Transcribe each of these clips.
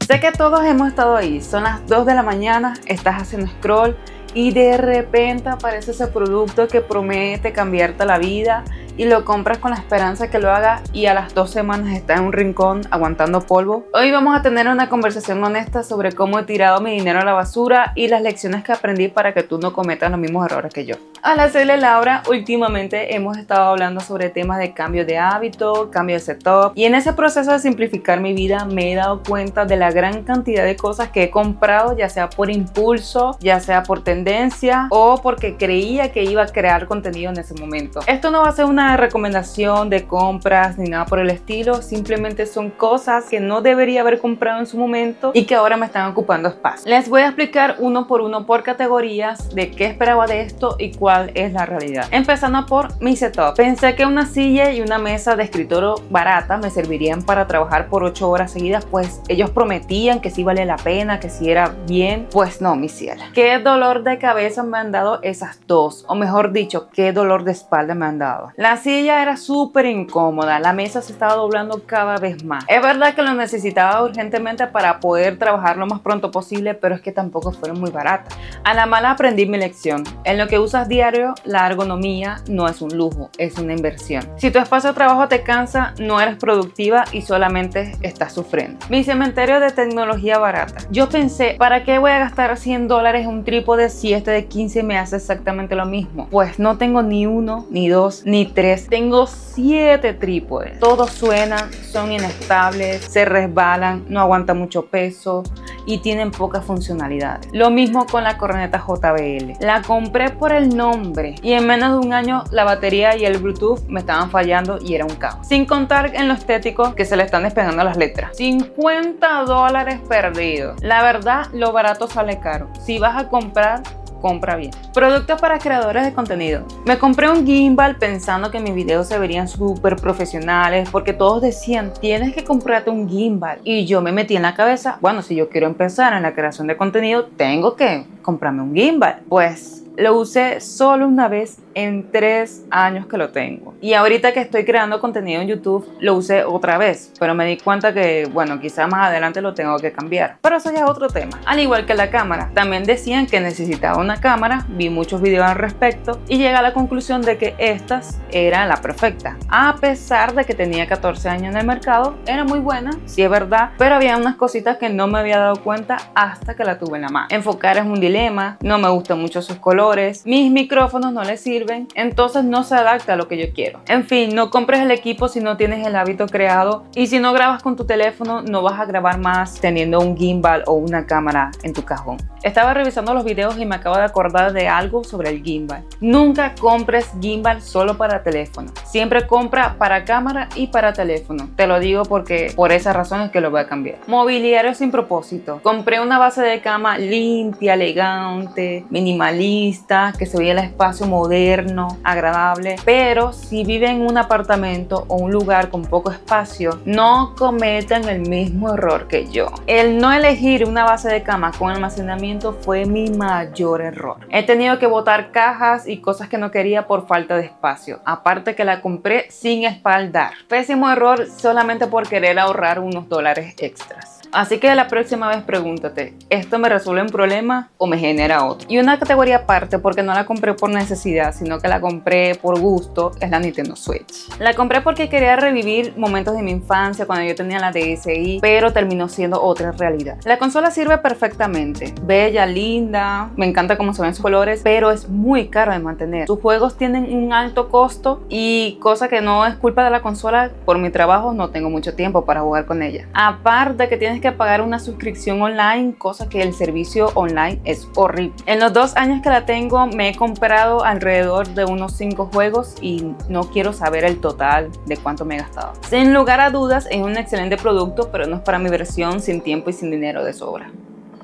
Sé que todos hemos estado ahí, son las 2 de la mañana, estás haciendo scroll y de repente aparece ese producto que promete cambiarte la vida y lo compras con la esperanza que lo haga y a las 2 semanas estás en un rincón aguantando polvo. Hoy vamos a tener una conversación honesta sobre cómo he tirado mi dinero a la basura y las lecciones que aprendí para que tú no cometas los mismos errores que yo. Hola, soy Laura. Últimamente hemos estado hablando sobre temas de cambio de hábito, cambio de setup, y en ese proceso de simplificar mi vida me he dado cuenta de la gran cantidad de cosas que he comprado, ya sea por impulso, ya sea por tendencia o porque creía que iba a crear contenido en ese momento. Esto no va a ser una recomendación de compras ni nada por el estilo, simplemente son cosas que no debería haber comprado en su momento y que ahora me están ocupando espacio. Les voy a explicar uno por uno por categorías de qué esperaba de esto y cuál es la realidad. Empezando por mi setup. Pensé que una silla y una mesa de escritorio barata me servirían para trabajar por 8 horas seguidas, pues ellos prometían que sí vale la pena, que sí era bien. Pues no, mi ciela. Qué dolor de cabeza me han dado esas dos, o mejor dicho, qué dolor de espalda me han dado. La silla era súper incómoda, la mesa se estaba doblando cada vez más. Es verdad que lo necesitaba urgentemente para poder trabajar lo más pronto posible, pero es que tampoco fueron muy baratas. A la mala aprendí mi lección. En lo que usas diario, la ergonomía no es un lujo, es una inversión. Si tu espacio de trabajo te cansa, no eres productiva y solamente estás sufriendo. Mi cementerio de tecnología barata. Yo pensé, ¿para qué voy a gastar $100 en un trípode si este de 15 me hace exactamente lo mismo? Pues no tengo ni uno, ni dos, ni tres. Tengo 7 trípodes. Todos suenan, son inestables, se resbalan, no aguantan mucho peso y tienen pocas funcionalidades. Lo mismo con la corneta JBL. La compré por el nombre y en menos de un año la batería y el Bluetooth me estaban fallando y era un caos. Sin contar en lo estético que se le están despegando las letras. $50 perdidos. La verdad, lo barato sale caro. Si vas a comprar, compra bien. Productos para creadores de contenido. Me compré un gimbal pensando que mis videos se verían súper profesionales porque todos decían, tienes que comprarte un gimbal. Y yo me metí en la cabeza, bueno, si yo quiero empezar en la creación de contenido, tengo que comprarme un gimbal. Pues lo usé solo una vez en 3 años que lo tengo. Y ahorita que estoy creando contenido en YouTube, lo usé otra vez. Pero me di cuenta que, bueno, quizá más adelante lo tengo que cambiar. Pero eso ya es otro tema. Al igual que la cámara. También decían que necesitaba una cámara. Vi muchos videos al respecto. Y llegué a la conclusión de que esta era la perfecta. A pesar de que tenía 14 años en el mercado, era muy buena, sí es verdad. Pero había unas cositas que no me había dado cuenta hasta que la tuve en la mano. Enfocar es un dilema. No me gustan mucho sus colores. Mis micrófonos no les sirven, entonces no se adapta a lo que yo quiero. En fin, no compres el equipo si no tienes el hábito creado, y si no grabas con tu teléfono, no vas a grabar más teniendo un gimbal o una cámara en tu cajón. Estaba revisando los videos y me acabo de acordar de algo sobre el gimbal. Nunca compres gimbal solo para teléfono. Siempre compra para cámara y para teléfono. Te lo digo porque por esa razón es que lo voy a cambiar. Mobiliario sin propósito. Compré una base de cama limpia, elegante, minimalista, que se veía el espacio moderno, agradable. Pero si vive en un apartamento o un lugar con poco espacio, no cometan el mismo error que yo. El no elegir una base de cama con almacenamiento fue mi mayor error. He tenido que botar cajas y cosas que no quería por falta de espacio. Aparte que la compré sin espaldar. Pésimo error solamente por querer ahorrar unos dólares extras. Así que la próxima vez pregúntate, ¿esto me resuelve un problema o me genera otro? Y una categoría aparte, porque no la compré por necesidad, sino que la compré por gusto, es la Nintendo Switch. La compré porque quería revivir momentos de mi infancia cuando yo tenía la DSi, pero terminó siendo otra realidad. La consola sirve perfectamente, bella, linda, me encanta cómo se ven sus colores, pero es muy caro de mantener. Sus juegos tienen un alto costo y cosa que no es culpa de la consola, por mi trabajo no tengo mucho tiempo para jugar con ella. Aparte que tienes que pagar una suscripción online, cosa que el servicio online es horrible. En los 2 años que la tengo me he comprado alrededor de unos 5 juegos y no quiero saber el total de cuánto me he gastado. Sin lugar a dudas es un excelente producto, pero no es para mi versión sin tiempo y sin dinero de sobra.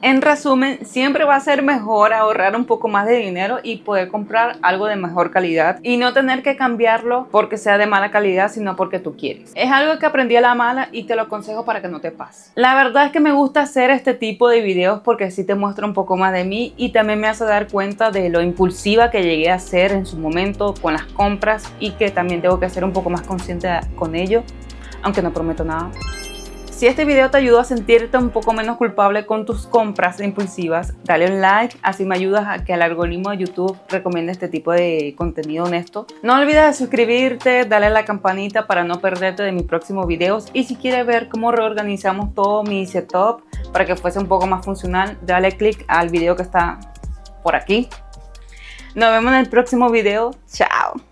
En resumen, siempre va a ser mejor ahorrar un poco más de dinero y poder comprar algo de mejor calidad y no tener que cambiarlo porque sea de mala calidad, sino porque tú quieres. Es algo que aprendí a la mala y te lo aconsejo para que no te pase. La verdad es que me gusta hacer este tipo de videos porque así te muestra un poco más de mí y también me hace dar cuenta de lo impulsiva que llegué a ser en su momento con las compras y que también tengo que ser un poco más consciente con ello, aunque no prometo nada. Si este video te ayudó a sentirte un poco menos culpable con tus compras impulsivas, dale un like, así me ayudas a que el algoritmo de YouTube recomiende este tipo de contenido honesto. No olvides de suscribirte, dale a la campanita para no perderte de mis próximos videos, y si quieres ver cómo reorganizamos todo mi setup para que fuese un poco más funcional, dale click al video que está por aquí. Nos vemos en el próximo video. Chao.